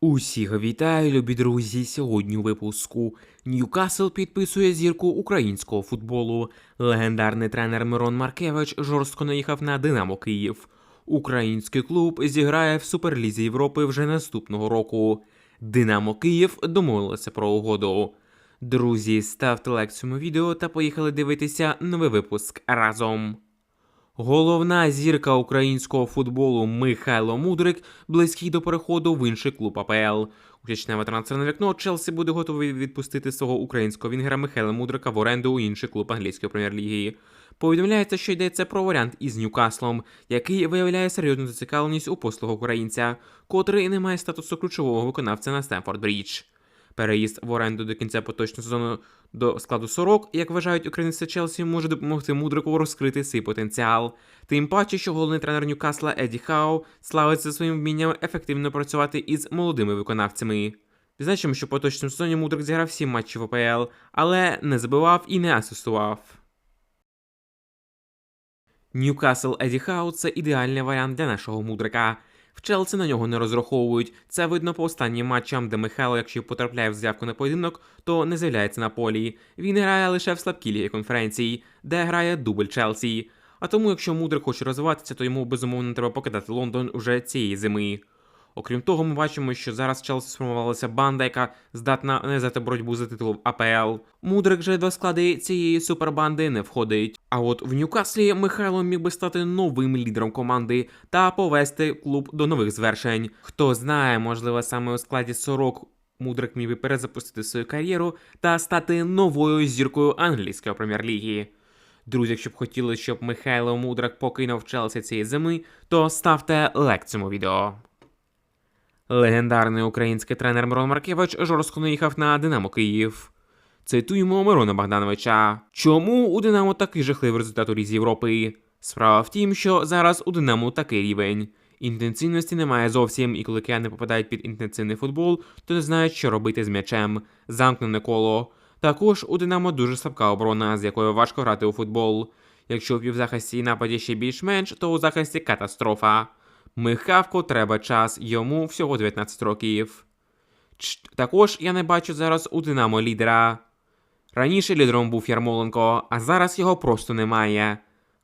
Усіх вітаю, любі друзі! Сьогодні у випуску Ньюкасл підписує зірку українського футболу. Легендарний тренер Мирон Маркевич жорстко наїхав на Динамо Київ. Український клуб зіграє в Суперлізі Європи вже наступного року. Динамо Київ домовилося про угоду. Друзі, ставте лайк цьому відео та поїхали дивитися новий випуск разом. Головна зірка українського футболу Михайло Мудрик близький до переходу в інший клуб АПЛ. У січневе трансферне вікно Челсі буде готовий відпустити свого українського вінгера Михайла Мудрика в оренду у інший клуб англійської прем'єр-ліги. Повідомляється, що йдеться про варіант із Ньюкаслом, який виявляє серйозну зацікавленість у послугах українця, котрий не має статусу ключового виконавця на Стемфорд-Брідж. Переїзд в оренду до кінця поточного сезону до складу «Сорок», як вважають українці Челсі, може допомогти Мудрику розкрити свій потенціал. Тим паче, що головний тренер Ньюкасла Еді Хау славиться своїм вмінням ефективно працювати із молодими виконавцями. Відзначимо, що в поточному сезоні Мудрик зіграв 7 матчів в АПЛ, але не забивав і не асистував. Ньюкасл Еді Хау – це ідеальний варіант для нашого Мудрика. В Челсі на нього не розраховують. Це видно по останнім матчам, де Михайло, якщо потрапляє в заявку на поєдинок, то не з'являється на полі. Він грає лише в слабкій лігі конференцій, де грає дубль Челсі. А тому, якщо Мудрик хоче розвиватися, то йому безумовно треба покидати Лондон уже цієї зими. Окрім того, ми бачимо, що зараз в Челсі сформувалася банда, яка здатна нав'язати боротьбу за титул в АПЛ. Мудрик же до складу цієї супербанди не входить. А от в Ньюкаслі Михайло міг би стати новим лідером команди та повести клуб до нових звершень. Хто знає, можливо, саме у складі «Сорок» Мудрик міг би перезапустити свою кар'єру та стати новою зіркою англійської прем'єр-ліги. Друзі, якщо б хотіли, щоб Михайло Мудрик покинув Челсі цієї зими, то ставте лайк цьому відео. Легендарний український тренер Мирон Маркевич жорстко наїхав на Динамо Київ. Цитуємо Мирона Богдановича. Чому у Динамо такий жахливий результат у Лізі Європи? Справа в тім, що зараз у Динамо такий рівень. Інтенсивності немає зовсім, і коли кияни попадають під інтенсивний футбол, то не знають, що робити з м'ячем. Замкнене коло. Також у Динамо дуже слабка оборона, з якою важко грати у футбол. Якщо в півзахисті і нападі ще більш-менш, то у захисті катастрофа. Михавку треба час, йому всього 19 років. Також я не бачу зараз у Динамо лідера. Раніше лідером був Ярмоленко, а зараз його просто немає.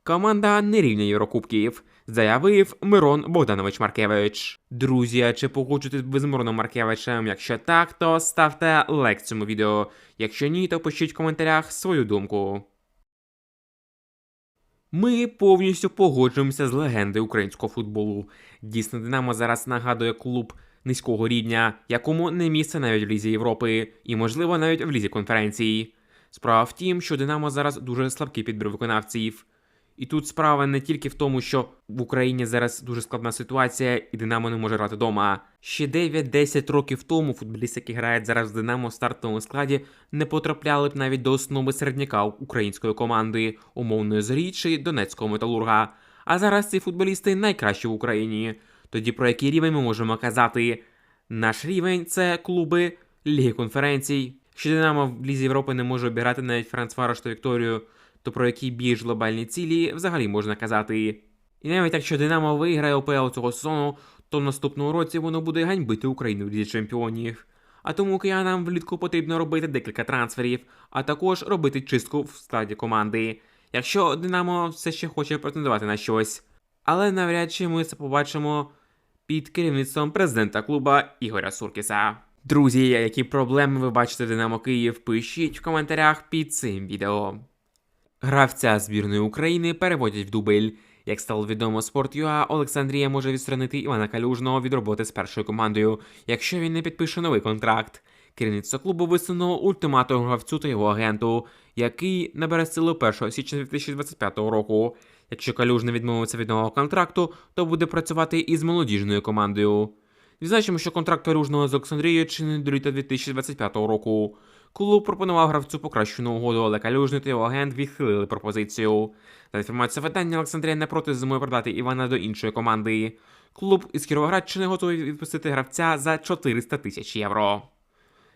Команда не рівня Єврокубків, заявив Мирон Богданович Маркевич. Друзі, а чи погоджуєтесь ви з Мироном Маркевичем? Якщо так, то ставте лайк цьому відео. Якщо ні, то пишіть в коментарях свою думку. Ми повністю погоджуємося з легендою українського футболу. Дійсно, Динамо зараз нагадує клуб низького рівня, якому не місце навіть в Лізі Європи і, можливо, навіть в Лізі конференції. Справа в тім, що Динамо зараз дуже слабкий підбір виконавців. І тут справа не тільки в тому, що в Україні зараз дуже складна ситуація і Динамо не може грати вдома. Ще 9-10 років тому футболісти, які грають зараз в Динамо в стартовому складі, не потрапляли б навіть до основи середняка української команди, умовної Зорі чи Донецького Металурга. А зараз ці футболісти найкращі в Україні. Тоді про який рівень ми можемо казати? Наш рівень – це клуби Ліги конференцій. Якщо Динамо в Лізі Європи не може обіграти навіть Ференцварош та Вікторію, то про які більш глобальні цілі взагалі можна казати. І навіть якщо Динамо виграє ОПЛ цього сезону, то в наступному році воно буде ганьбити Україну в Лізі чемпіонів. А тому киянам влітку потрібно робити декілька трансферів, а також робити чистку в складі команди, якщо Динамо все ще хоче претендувати на щось. Але навряд чи ми це побачимо під керівництвом президента клуба Ігоря Суркіса. Друзі, які проблеми ви бачите в Динамо Київ, пишіть в коментарях під цим відео. Гравця збірної України переводять в дубль. Як стало відомо Sport.ua, Олександрія може відсторонити Івана Калюжного від роботи з першою командою, якщо він не підпише новий контракт. Керівництво клубу висунуло ультиматум гравцю та його агенту, який набере силу 1 січня 2025 року. Якщо Калюжний відмовиться від нового контракту, то буде працювати із молодіжною командою. Відзначимо, що контракт Калюжного з Олександрією чинить до літа 2025 року. Клуб пропонував гравцю покращену угоду, але Калюжний та його агент відхилили пропозицію. За інформацією видання, Олександрія не проти зимою продати Івана до іншої команди. Клуб із Кіровоградщини готовий відпустити гравця за 400 тисяч євро.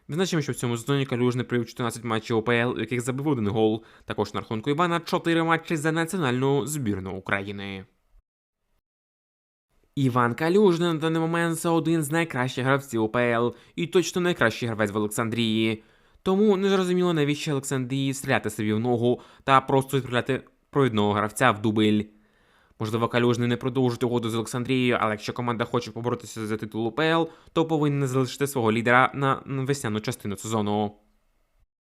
Відзначимо, що в цьому сезоні Калюжний провів 14 матчів УПЛ, у яких забив 1 гол. Також на рахунку Івана 4 матчі за національну збірну України. Іван Калюжний на даний момент це один з найкращих гравців УПЛ і точно найкращий гравець в Олександрії. Тому не зрозуміло, навіщо Олександрії стріляти собі в ногу та просто відправляти провідного гравця в дубль. Можливо, Калюжний не продовжить угоду з Олександрією, але якщо команда хоче поборотися за титул УПЛ, то повинна залишити свого лідера на весняну частину сезону.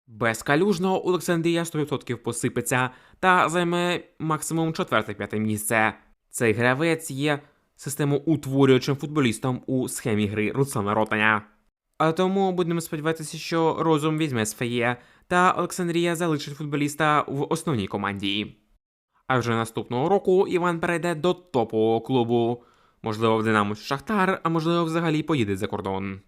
Без Калюжного Олександрія 100% посипеться та займе максимум 4-5 місце. Цей гравець є системоутворюючим футболістом у схемі гри Руслана Ротаня. А тому будемо сподіватися, що розум візьме своє, та Олександрія залишить футболіста в основній команді. А вже наступного року Іван перейде до топового клубу. Можливо, в Динамо чи Шахтар, а можливо, взагалі поїде за кордон.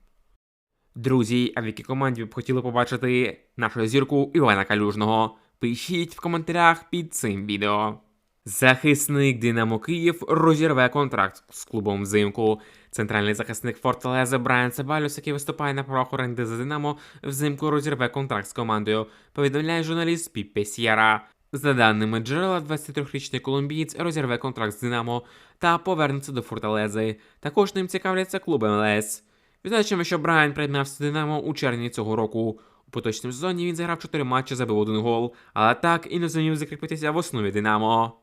Друзі, а в якій команді ви б хотіли побачити нашу зірку Івана Калюжного? Пишіть в коментарях під цим відео. Захисник Динамо Київ розірве контракт з клубом взимку. Центральний захисник Форталези Брайан Цебальос, який виступає на правах оренди за Динамо, взимку розірве контракт з командою, повідомляє журналіст Піппе С'єра. За даними джерела, 23-річний колумбієць розірве контракт з Динамо та повернеться до Форталези. Також ним цікавляться клуби МЛС. Відзначимо, що Брайан приєднався до Динамо у червні цього року. У поточному сезоні він заграв 4 матчі, забив 1 гол, але так і не зумів закріпитися в основі Динамо.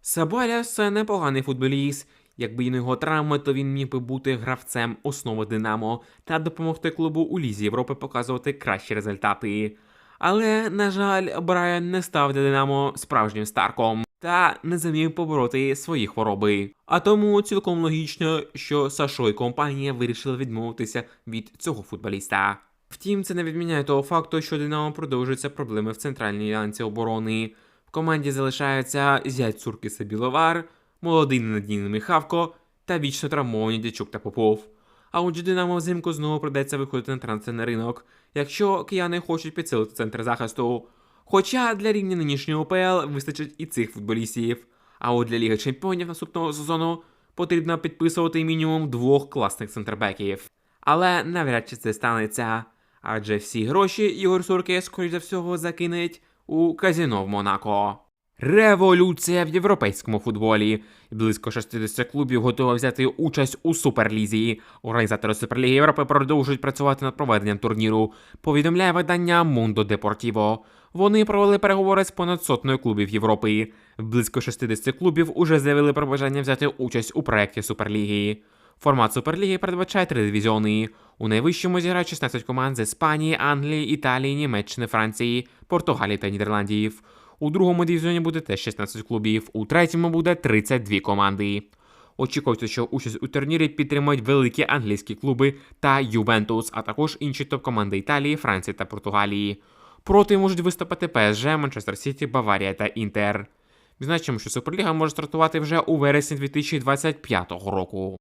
Цебальос – це непоганий футболіст. Якби не його травми, то він міг би бути гравцем основи Динамо та допомогти клубу у Лізі Європи показувати кращі результати. Але, на жаль, Брайан не став для Динамо справжнім старком та не зумів побороти свої хвороби. А тому цілком логічно, що Сашо і компанія вирішили відмовитися від цього футболіста. Втім, це не відміняє того факту, що Динамо продовжуються проблеми в центральній ланці оборони. В команді залишаються зять Цуркіса Біловар, молодий ненадійний Михавко та вічно травмовані Дячук та Попов. А отже, Динамо взимку знову придеться виходити на трансферний ринок, якщо кияни хочуть підсилити центр захисту. Хоча для рівня нинішнього УПЛ вистачить і цих футболістів. А от для Ліги Чемпіонів наступного сезону потрібно підписувати мінімум 2 класних центрбеків. Але навряд чи це станеться, адже всі гроші Ігор Суркіс, скоріш за всього, закинуть у казино в Монако. Революція в європейському футболі. Близько 60 клубів готові взяти участь у Суперлізі. Організатори Суперліги Європи продовжують працювати над проведенням турніру, повідомляє видання Mundo Deportivo. Вони провели переговори з понад сотнею клубів Європи. Близько 60 клубів уже заявили про бажання взяти участь у проєкті Суперліги. Формат Суперліги передбачає 3 дивізіони. У найвищому зіграють 16 команд з Іспанії, Англії, Італії, Німеччини, Франції, Португалії та Нідерландів. У другому дивізіоні буде теж 16 клубів, у третьому буде 32 команди. Очікується, що участь у турнірі підтримують великі англійські клуби та Ювентус, а також інші топ-команди Італії, Франції та Португалії. Проти можуть виступати ПСЖ, Манчестер Сіті, Баварія та Інтер. Відзначимо, що Суперліга може стартувати вже у вересні 2025 року.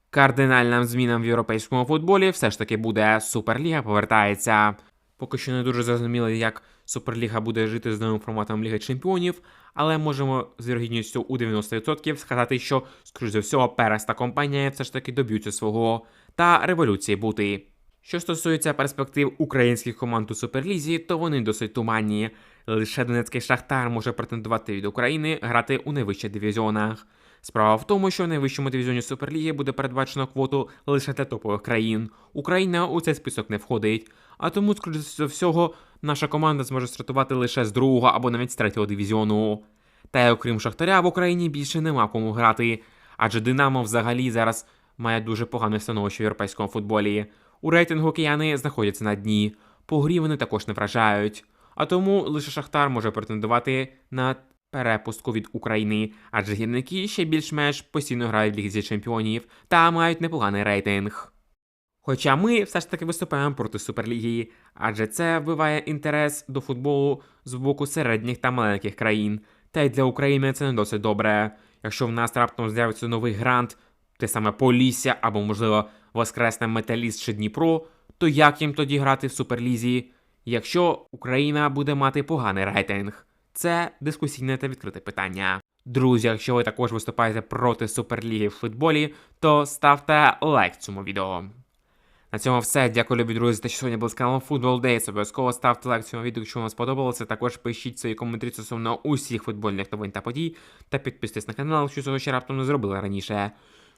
Кардинальним змінам в європейському футболі все ж таки буде. Суперліга повертається. Поки що не дуже зрозуміло, як Суперліга буде жити з новим форматом Ліги Чемпіонів, але можемо з вірогідністю у 90% сказати, що, скоріш за всього, Перес та компанія все ж таки доб'ються свого та революції бути. Що стосується перспектив українських команд у Суперлізі, то вони досить туманні. Лише Донецький Шахтар може претендувати від України грати у найвищих дивізіонах. Справа в тому, що в найвищому дивізіоні Суперліги буде передбачено квоту лише для топових країн. Україна у цей список не входить, а тому, скоріш за всього, наша команда зможе стартувати лише з 2-го або навіть з 3-го дивізіону. Та й окрім Шахтаря, в Україні більше нема кому грати, адже Динамо взагалі зараз має дуже погане становище в європейському футболі. У рейтингу кияни знаходяться на дні, по грі вони також не вражають. А тому лише Шахтар може претендувати на перепустку від України, адже гірники ще більш-менш постійно грають в Лізі Чемпіонів та мають непоганий рейтинг. Хоча ми все ж таки виступаємо проти Суперліги, адже це вбиває інтерес до футболу з боку середніх та маленьких країн. Та й для України це не досить добре. Якщо в нас раптом з'явиться новий грант, те саме Полісся або, можливо, воскресне Металіст чи Дніпро, то як їм тоді грати в Суперлізі, якщо Україна буде мати поганий рейтинг? Це дискусійне та відкрите питання. Друзі, якщо ви також виступаєте проти Суперліги в футболі, то ставте лайк цьому відео. На цьому все. Дякую, любі друзі, те, що сьогодні були з каналом Football Days. Обов'язково ставте лайк цьому відео, якщо вам сподобалося. Також пишіть свої коментарі стосовно усіх футбольних новин та подій. Та підписуйтесь на канал, якщо цього ще раптом не зробили раніше.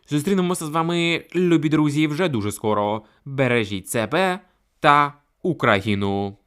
Зустрінемося з вами, любі друзі, вже дуже скоро. Бережіть себе та Україну!